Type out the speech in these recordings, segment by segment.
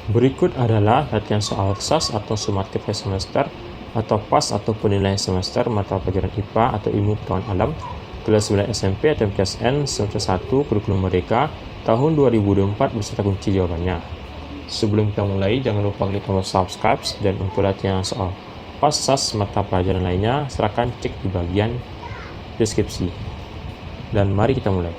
Berikut adalah latihan soal SAS atau sumatif semester atau PAS atau penilaian semester mata pelajaran IPA atau ilmu pengetahuan alam kelas 9 SMP atau MTSN semester 1 kurikulum merdeka tahun 2024 beserta kunci jawabannya. Sebelum kita mulai, jangan lupa klik tombol subscribe, dan untuk latihan soal PAS SAS mata pelajaran lainnya silakan cek di bagian deskripsi. Dan mari kita mulai.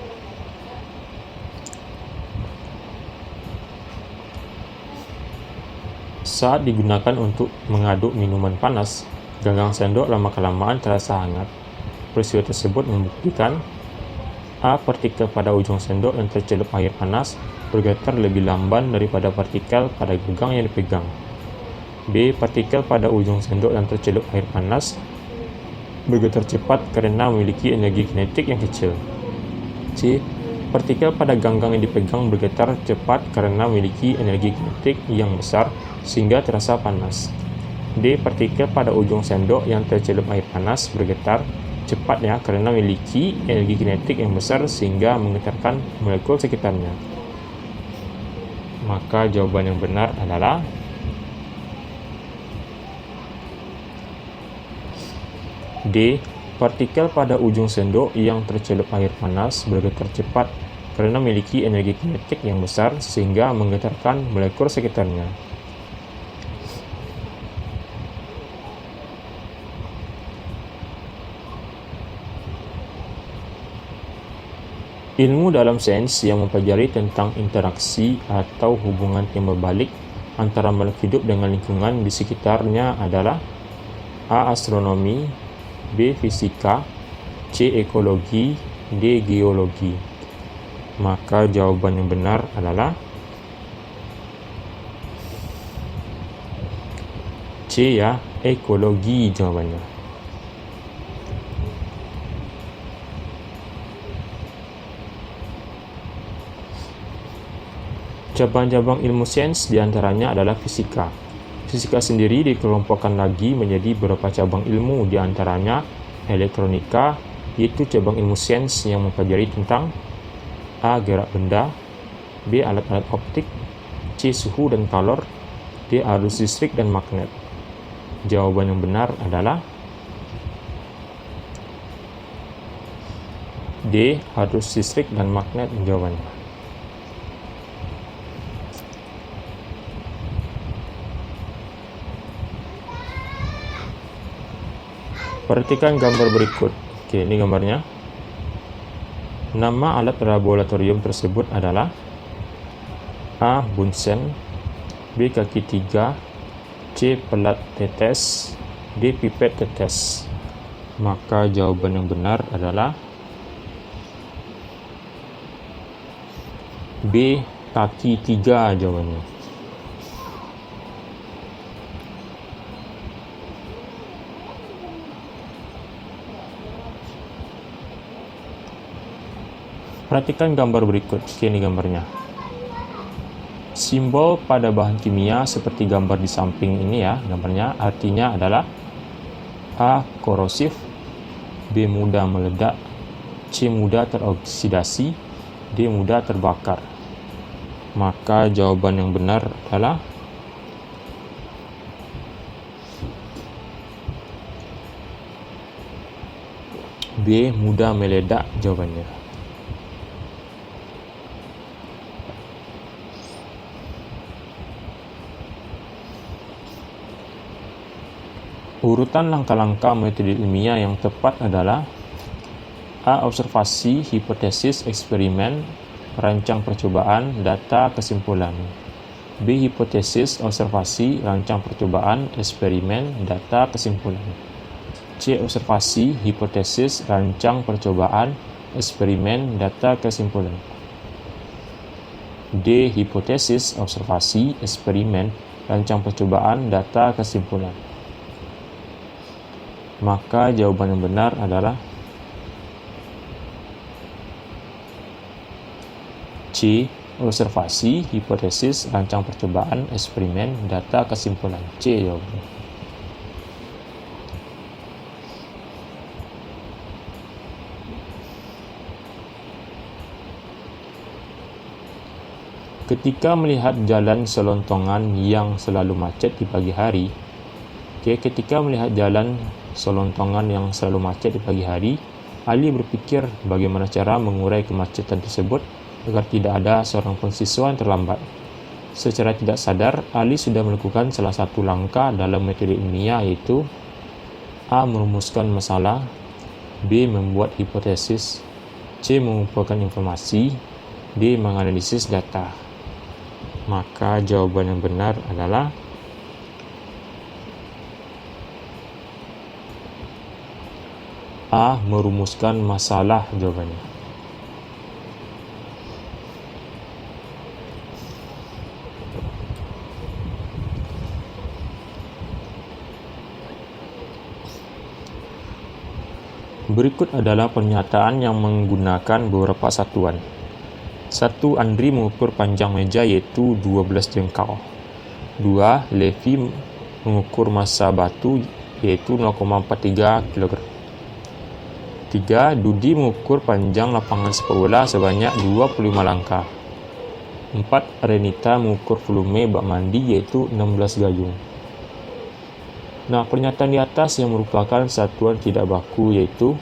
Saat digunakan untuk mengaduk minuman panas, gagang sendok lama-kelamaan terasa hangat. Peristiwa tersebut membuktikan A. Partikel pada ujung sendok yang tercelup air panas bergetar lebih lamban daripada partikel pada gagang yang dipegang. B. Partikel pada ujung sendok yang tercelup air panas bergetar cepat karena memiliki energi kinetik yang kecil. C. Partikel pada gagang yang dipegang bergetar cepat karena memiliki energi kinetik yang besar sehingga terasa panas. D. Partikel pada ujung sendok yang tercelup air panas bergetar cepat karena memiliki energi kinetik yang besar sehingga menggetarkan molekul sekitarnya. Maka jawaban yang benar adalah D. Partikel pada ujung sendok yang tercelup air panas bergetar cepat karena memiliki energi kinetik yang besar sehingga menggetarkan molekul sekitarnya. Ilmu dalam sains yang mempelajari tentang interaksi atau hubungan timbal balik antara makhluk hidup dengan lingkungan di sekitarnya adalah A. Astronomi, B. Fisika, C. Ekologi, D. Geologi. Maka jawaban yang benar adalah C, ekologi jawabannya. Cabang-cabang ilmu sains diantaranya adalah fisika. Fisika sendiri dikelompokkan lagi menjadi beberapa cabang ilmu, diantaranya elektronika, yaitu cabang ilmu sains yang mempelajari tentang A. Gerak benda, B. Alat-alat optik, C. Suhu dan kalor, D. Arus listrik dan magnet. Jawaban yang benar adalah D. Arus listrik dan magnet jawabannya. Perhatikan gambar berikut. Oke, ini gambarnya. Nama alat laboratorium tersebut adalah A. Bunsen, B. Kaki 3, C. Pelat tetes, D. Pipet tetes. Maka jawaban yang benar adalah B. Kaki 3 jawabannya. Perhatikan gambar berikut. Ini gambarnya. Simbol pada bahan kimia seperti gambar di samping ini gambarnya artinya adalah A. Korosif, B. Mudah meledak, C. Mudah teroksidasi, D. Mudah terbakar. Maka jawaban yang benar adalah B. Mudah meledak jawabannya. Urutan langkah-langkah metode ilmiah yang tepat adalah A. Observasi, hipotesis, eksperimen, rancang percobaan, data, kesimpulan. B. Hipotesis, observasi, rancang percobaan, eksperimen, data, kesimpulan. C. Observasi, hipotesis, rancang percobaan, eksperimen, data, kesimpulan. D. Hipotesis, observasi, eksperimen, rancang percobaan, data, kesimpulan. Maka jawaban yang benar adalah C. Observasi, hipotesis, rancang percobaan, eksperimen, data, kesimpulan. C jawabannya. Ketika melihat jalan selontongan yang selalu macet di pagi hari, ketika melihat jalan selontongan yang selalu macet di pagi hari, Ali berpikir bagaimana cara mengurai kemacetan tersebut agar tidak ada seorang pun siswa yang terlambat. Secara tidak sadar, Ali sudah melakukan salah satu langkah dalam metode ilmiah, yaitu A. Merumuskan masalah, B. Membuat hipotesis, C. Mengumpulkan informasi, D. Menganalisis data. Maka jawaban yang benar adalah A. Merumuskan masalah jawabannya. Berikut adalah pernyataan yang menggunakan beberapa satuan. 1. Andri mengukur panjang meja yaitu 12 jengkal. 2. Levi mengukur massa batu yaitu 0,43 kg. 3. Dudi mengukur panjang lapangan sepak bola sebanyak 25 langkah. 4. Renita mengukur volume bak mandi yaitu 16 gayung. Nah, pernyataan di atas yang merupakan satuan tidak baku yaitu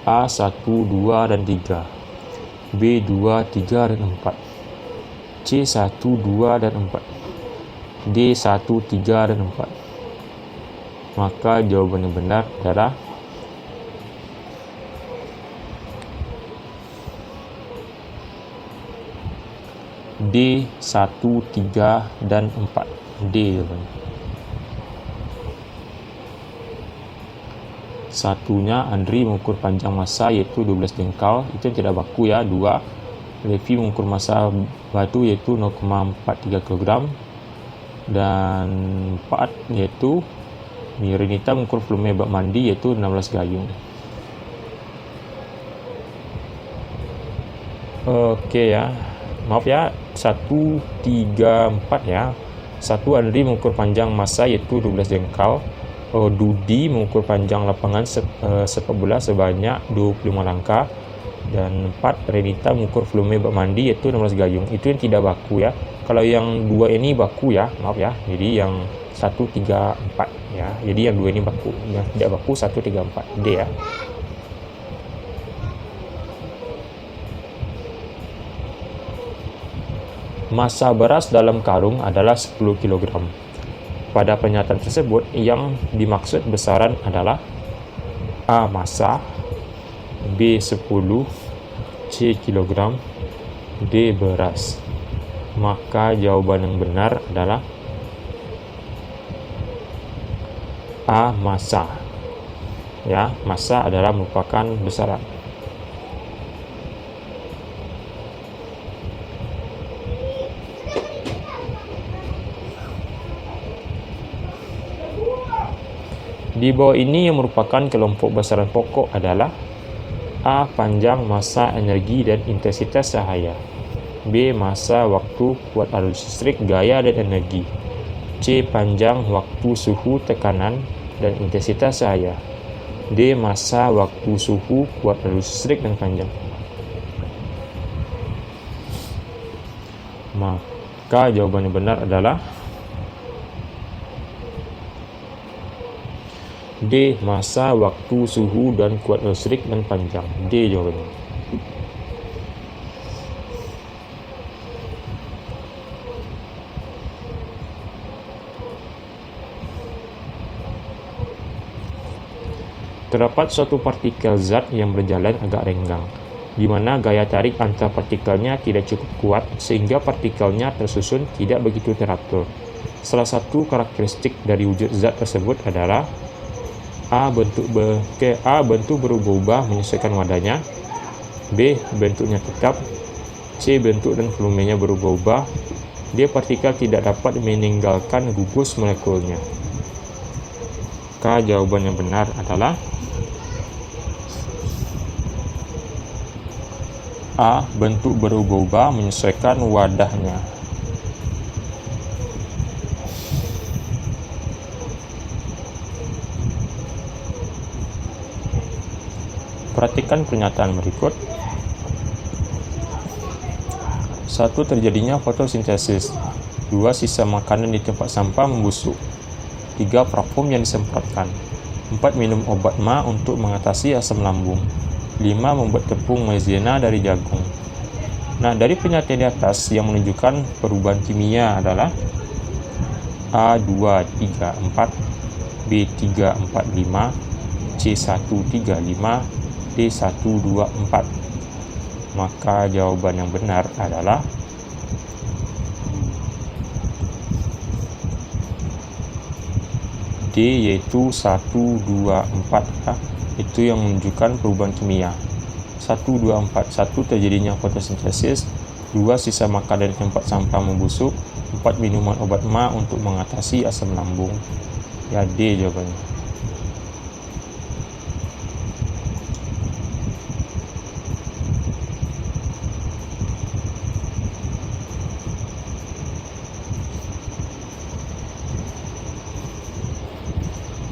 A, 1, 2, dan 3, B, 2, 3, dan 4, C, 1, 2, dan 4, D, 1, 3, dan 4. Maka jawaban yang benar adalah D, 1, 3, dan 4. D jawabannya. Satunya, Andri mengukur panjang massa yaitu 12 jengkal, itu yang tidak baku ya. 2. Levi mengukur massa batu yaitu 0,43 kg. Dan 4 yaitu Renita mengukur volume bak mandi yaitu 16 gayung. Oke ya, maaf ya, 1, 3, 4 ya. 1. Andri mengukur panjang massa yaitu 12 jengkal. Dudi mengukur panjang lapangan sepak bola sebanyak 25 langkah. Dan 4. Renita mengukur volume bak mandi yaitu 16 gayung. Itu yang tidak baku ya. Kalau yang 2 ini baku ya, maaf ya. Jadi yang 1, 3, 4 ya. Jadi yang 2 ini baku. Yang tidak baku 1, 3, 4. D ya. Massa beras dalam karung adalah 10 kg. Pada pernyataan tersebut, yang dimaksud besaran adalah A. Massa, B. 10, C. kilogram, D. beras. Maka jawaban yang benar adalah A. Massa. Ya, massa adalah merupakan besaran. Di bawah ini yang merupakan kelompok besaran pokok adalah A. Panjang, massa, energi, dan intensitas cahaya. B. Massa, waktu, kuat arus listrik, gaya, dan energi. C. Panjang, waktu, suhu, tekanan, dan intensitas cahaya. D. Massa, waktu, suhu, kuat arus listrik, dan panjang. Maka jawaban yang benar adalah D. Massa, waktu, suhu, dan kuat listrik, dan panjang. D jawabannya. Terdapat suatu partikel zat yang berjalan agak renggang, di mana gaya tarik antar partikelnya tidak cukup kuat sehingga partikelnya tersusun tidak begitu teratur. Salah satu karakteristik dari wujud zat tersebut adalah A. Bentuk berubah-ubah menyesuaikan wadahnya. B. Bentuknya tetap. C. Bentuk dan volumenya berubah-ubah. D. Partikel tidak dapat meninggalkan gugus molekulnya. Maka jawaban yang benar adalah A. Bentuk berubah-ubah menyesuaikan wadahnya. Perhatikan pernyataan berikut. 1. Terjadinya fotosintesis. 2. Sisa makanan di tempat sampah membusuk. 3. Parfum yang disemprotkan. 4. Minum obat ma untuk mengatasi asam lambung. 5. Membuat tepung maizena dari jagung. Nah, dari pernyataan di atas yang menunjukkan perubahan kimia adalah A234, B345, C135, D124. Maka jawaban yang benar adalah D, yaitu 124. Itu yang menunjukkan perubahan kimia. 124. 1. Terjadinya fotosintesis. 2. Sisa makanan di tempat sampah membusuk. 4. Minuman obat ma untuk mengatasi asam lambung. Ya, D jawabannya.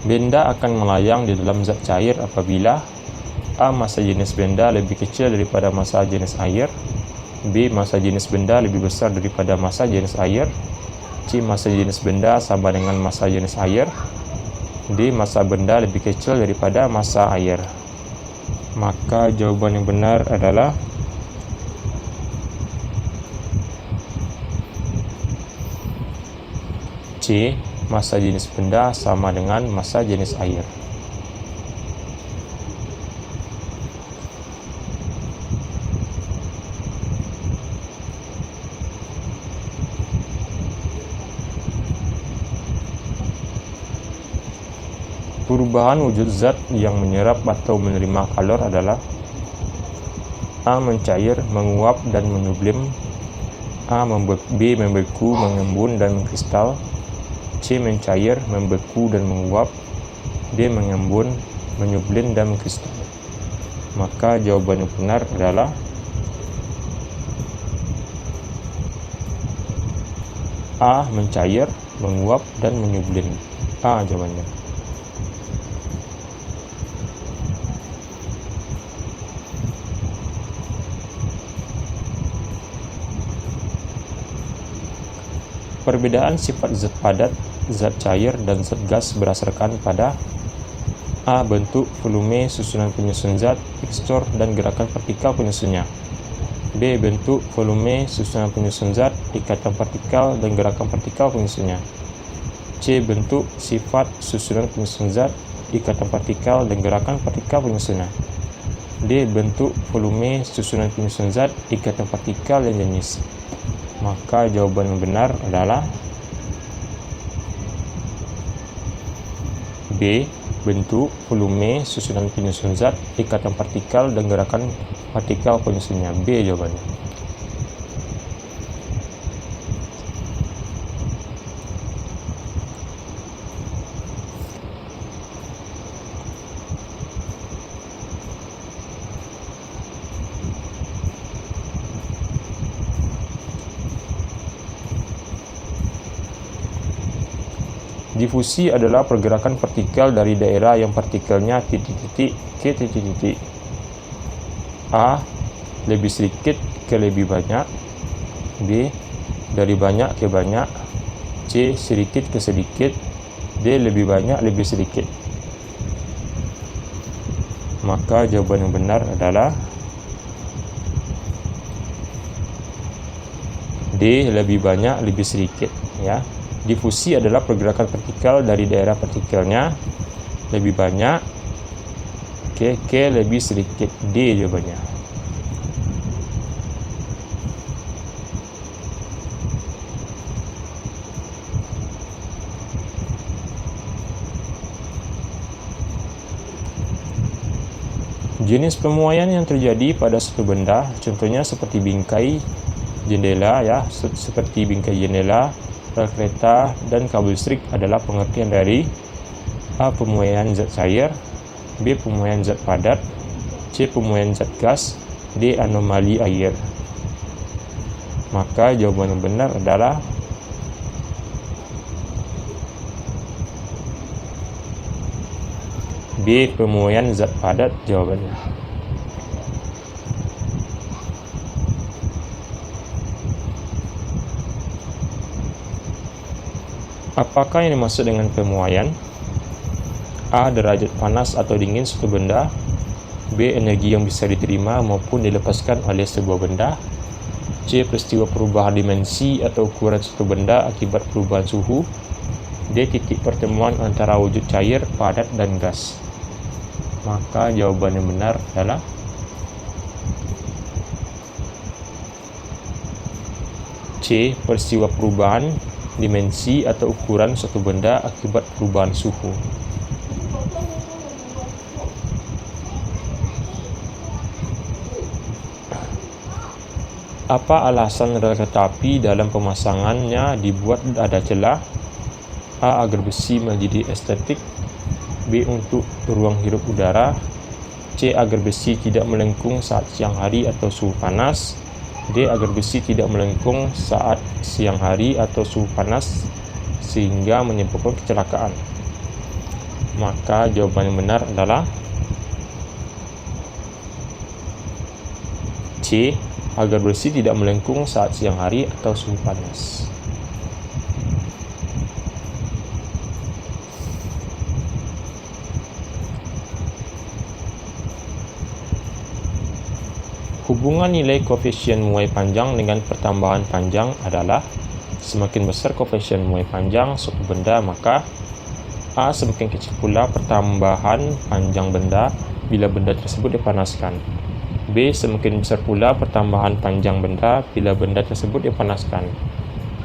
Benda akan melayang di dalam zat cair apabila A. Massa jenis benda lebih kecil daripada massa jenis air. B. Massa jenis benda lebih besar daripada massa jenis air. C. Massa jenis benda sama dengan massa jenis air. D. Massa benda lebih kecil daripada massa air. Maka jawaban yang benar adalah C. Massa jenis benda sama dengan massa jenis air. Perubahan wujud zat yang menyerap atau menerima kalor adalah A. Mencair, menguap, dan menyublim. B. Membeku, mengembun, dan mengkristal. C. Mencair, membeku, dan menguap. D. Mengembun, menyublim, dan mengkristal. Maka jawaban yang benar adalah A. Mencair, menguap, dan menyublim. A jawabannya. Perbedaan sifat zat padat, zat cair, dan zat gas berdasarkan pada A. Bentuk, volume, susunan penyusun zat, tekstur, dan gerakan partikel penyusunnya. B. Bentuk, volume, susunan penyusun zat, ikatan partikel, dan gerakan partikel penyusunnya. C. Bentuk, sifat, susunan penyusun zat, ikatan partikel, dan gerakan partikel penyusunnya. D. Bentuk, volume, susunan penyusun zat, ikatan partikel, dan jenis. Maka jawaban yang benar adalah B. Bentuk, volume, susunan penyusun zat, ikatan partikel, dan gerakan partikel penyusunnya. B jawabannya. Difusi adalah pergerakan partikel dari daerah yang partikelnya titik-titik ke titik-titik. A. Lebih sedikit ke lebih banyak. B. Dari banyak ke banyak. C. Sedikit ke sedikit. D. Lebih banyak lebih sedikit. Maka jawaban yang benar adalah D. Lebih banyak lebih sedikit, ya. Difusi adalah pergerakan partikel dari daerah partikelnya lebih banyak ke lebih sedikit. D jawabannya. Jenis pemuaian yang terjadi pada suatu benda, contohnya seperti bingkai jendela, ya, seperti bingkai jendela, rel kereta, dan kabel listrik adalah pengertian dari A. Pemuaian zat cair. B. Pemuaian zat padat. C. Pemuaian zat gas. D. Anomali air. Maka jawaban yang benar adalah B. Pemuaian zat padat jawabannya. Apakah yang dimaksud dengan pemuaian? A. Derajat panas atau dingin suatu benda. B. Energi yang bisa diterima maupun dilepaskan oleh sebuah benda. C. Peristiwa perubahan dimensi atau ukuran suatu benda akibat perubahan suhu. D. Titik pertemuan antara wujud cair, padat, dan gas. Maka jawaban yang benar adalah C. Peristiwa perubahan dimensi atau ukuran suatu benda akibat perubahan suhu. Apa alasan rel kereta api dalam pemasangannya dibuat ada celah? A. Agar besi menjadi estetik. B. Untuk ruang hirup udara. C. Agar besi tidak melengkung saat siang hari atau suhu panas. D. Agar besi tidak melengkung saat siang hari atau suhu panas sehingga menyebabkan kecelakaan. Maka jawaban yang benar adalah C. Agar besi tidak melengkung saat siang hari atau suhu panas. Hubungan nilai koefisien muai panjang dengan pertambahan panjang adalah semakin besar koefisien muai panjang suatu benda, maka A. Semakin kecil pula pertambahan panjang benda bila benda tersebut dipanaskan. B. Semakin besar pula pertambahan panjang benda bila benda tersebut dipanaskan.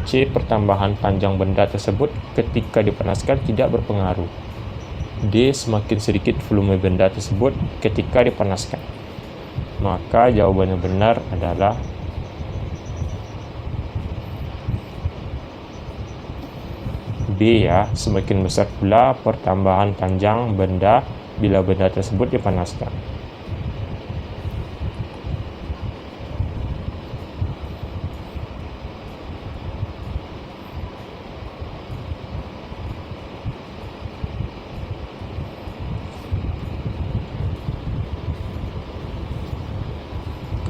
C. Pertambahan panjang benda tersebut ketika dipanaskan tidak berpengaruh. D. Semakin sedikit volume benda tersebut ketika dipanaskan. Maka jawaban yang benar adalah B, ya. Semakin besar pula pertambahan panjang benda bila benda tersebut dipanaskan.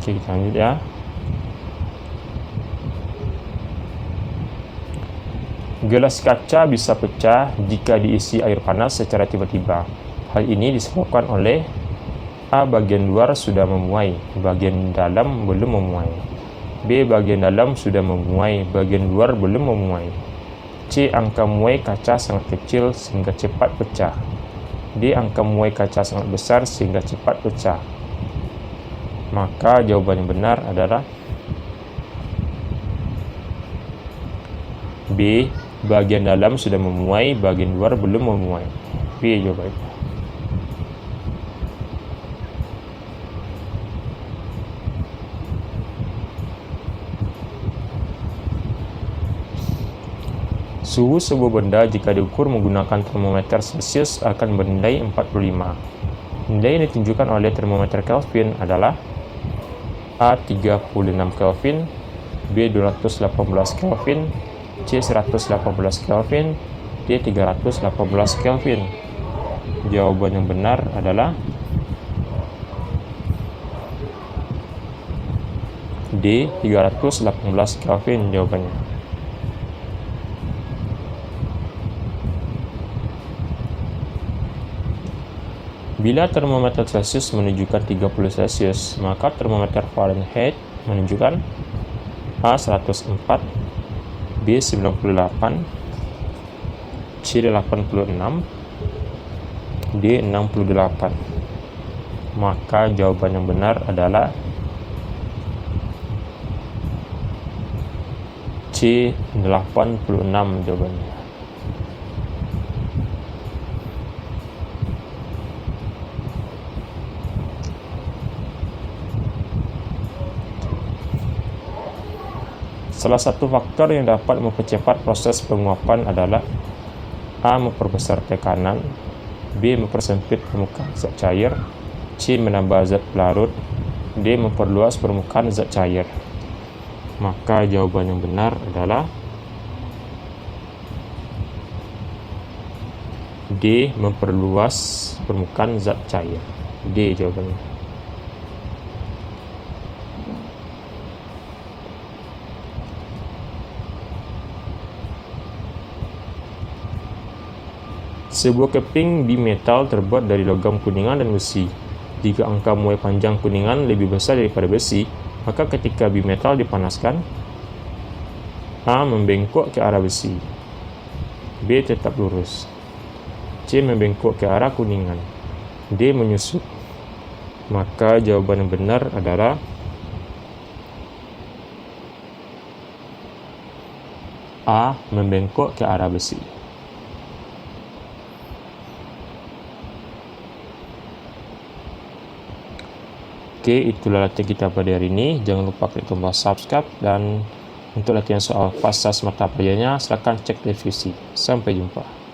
Oke, kita lanjut ya. Gelas kaca bisa pecah jika diisi air panas secara tiba-tiba. Hal ini disebabkan oleh A. Bagian luar sudah memuai, bagian dalam belum memuai. B. Bagian dalam sudah memuai, bagian luar belum memuai. C. Angka muai kaca sangat kecil sehingga cepat pecah. D. Angka muai kaca sangat besar sehingga cepat pecah. Maka jawaban yang benar adalah B. Bagian dalam sudah memuai, bagian luar belum memuai. B jawabannya. Suhu sebuah benda jika diukur menggunakan termometer Celsius akan bernilai 45. Nilai yang ditunjukkan oleh termometer Kelvin adalah A. 36 Kelvin, B. 218 Kelvin, C. 118 Kelvin, D. 318 Kelvin. Jawaban yang benar adalah D. 318 Kelvin jawabannya. Bila termometer Celsius menunjukkan 30 Celsius, maka termometer Fahrenheit menunjukkan A. 104, B. 98, C. 86, D. 68. Maka jawaban yang benar adalah C. 86 jawabannya. Salah satu faktor yang dapat mempercepat proses penguapan adalah A. Memperbesar tekanan, B. Mempersempit permukaan zat cair, C. Menambah zat pelarut, D. Memperluas permukaan zat cair. Maka jawaban yang benar adalah D. Memperluas permukaan zat cair. D jawabannya. Sebuah keping bimetal terbuat dari logam kuningan dan besi. Jika angka muai panjang kuningan lebih besar daripada besi, maka ketika bimetal dipanaskan, A membengkok ke arah besi, B tetap lurus, C membengkok ke arah kuningan, D menyusut. Maka jawaban yang benar adalah A membengkok ke arah besi. Oke, itulah latihan kita pada hari ini. Jangan lupa klik tombol subscribe, dan untuk latihan soal fast SAS mata pelajarannya, silakan cek revisi. Sampai jumpa.